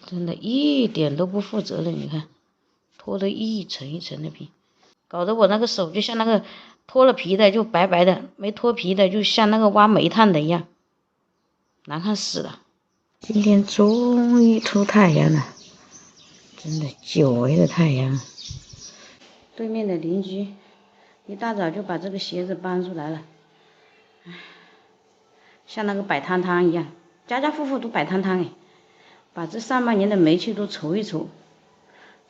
真的一点都不负责任，你看，脱得一层一层的皮，搞得我那个手就像那个脱了皮的就白白的，没脱皮的就像那个挖煤炭的一样，难看死了。今天终于出太阳了，真的久违的太阳。对面的邻居一大早就把这个鞋子搬出来了，像那个摆摊摊一样，家家户户都摆摊摊哎，把这上半年的煤气都筹一筹。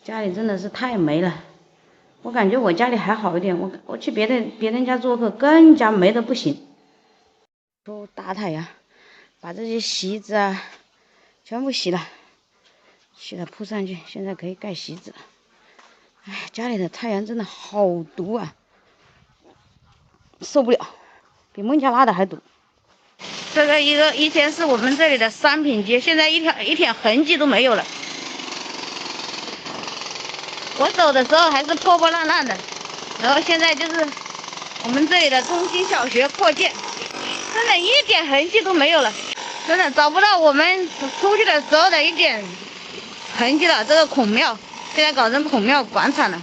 家里真的是太霉了，我感觉我家里还好一点，我去别人家做客更加霉的不行。出大太阳，把这些席子啊全部洗了铺上去，现在可以盖席子了。哎，家里的太阳真的好毒啊，受不了，比孟加拉的还毒。这个以前是我们这里的商品街，现在一点痕迹都没有了。我走的时候还是破破烂烂的，然后现在就是我们这里的中心小学扩建，真的一点痕迹都没有了，真的找不到我们出去的时候的一点痕迹了。这个孔庙现在搞成孔庙广场了。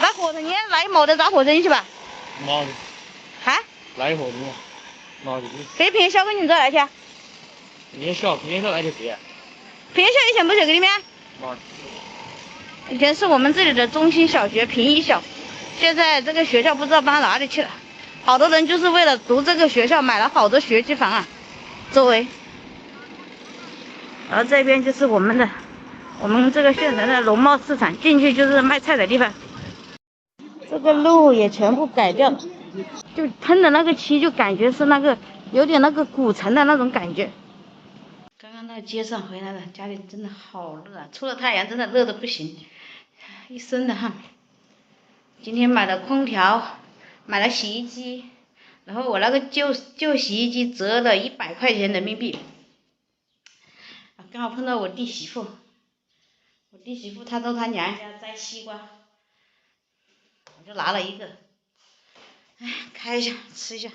拿火绳，你来冇得打火绳去吧？拿的。哈？来火绳嘛？拿的。给平小跟你这来去。平小来就别。平小以前不是给你们？拿。以前是我们这里的中心小学平一小，现在这个学校不知道搬哪里去了，好多人就是为了读这个学校买了好多学区房啊，周围。然后这边就是我们这个县城的农贸市场，进去就是卖菜的地方。这个路也全部改掉了，就喷的那个漆就感觉是那个有点那个古城的那种感觉。刚刚到街上回来了，家里真的好热啊，出了太阳真的热的不行，一身的汗。今天买了空调，买了洗衣机，然后我那个旧洗衣机折了100块钱人民币，刚好碰到我弟媳妇她到她娘家摘西瓜，我就拿了一个，开一下吃一下，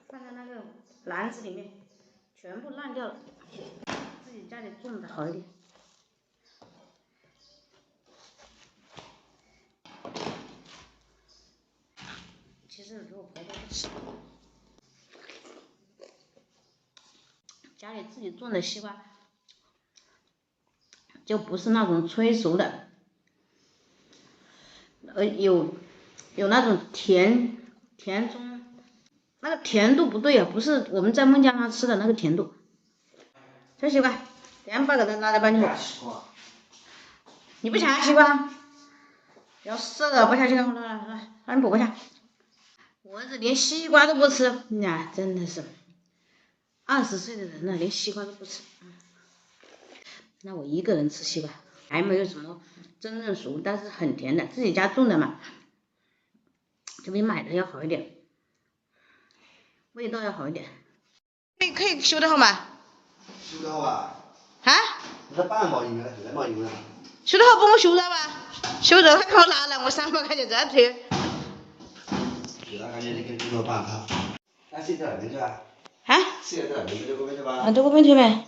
放在那个篮子里面，全部烂掉了，自己家里种的好一点。其实如果婆婆不吃，家里自己种的西瓜就不是那种催熟的，有那种甜中，那个甜度不对啊，不是我们在孟加拉吃的那个甜度。吃西瓜，2把给它拿来搬去。你不抢西瓜？要死了，不抢西瓜，来，让你婆婆抢。我儿子连西瓜都不吃，呀，真的是20岁的人了，连西瓜都不吃。那我一个人吃西瓜，还没有什么真正熟，但是很甜的，自己家种的嘛，就比买的要好一点，味道要好一点。可以修得好吗？修得好啊？啊？那半毛银了，2毛银了。修得好帮我修了吧？修得他给我拿来，我300块钱再退。300块钱你可以给我办卡。那谁在那边去啊？啊？谁在那边去？这边去吧。啊，这边去呗。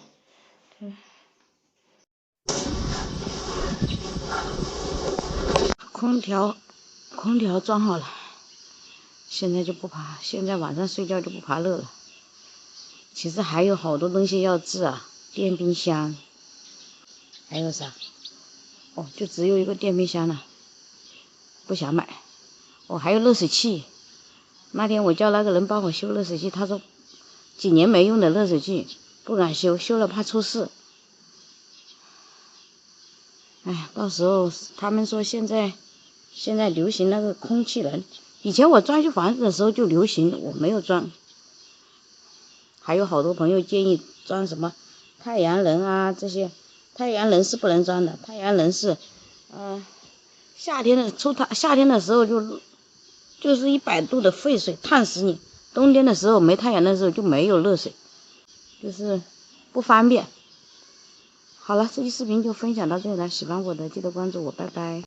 空调装好了，现在就不怕，现在晚上睡觉就不怕热了。其实还有好多东西要治啊，电冰箱，还有啥？哦，就只有一个电冰箱了，不想买。哦，还有热水器，那天我叫那个人帮我修热水器，他说几年没用的热水器不敢修，修了怕出事。哎，到时候他们说现在流行那个空气人，以前我装修房子的时候就流行，我没有装。还有好多朋友建议装什么太阳能啊，这些太阳能是不能装的，太阳能是夏天的时候就是100度的沸水烫死你，冬天的时候没太阳的时候就没有热水，就是不方便。好了，这期视频就分享到这里了，喜欢我的记得关注我，拜拜。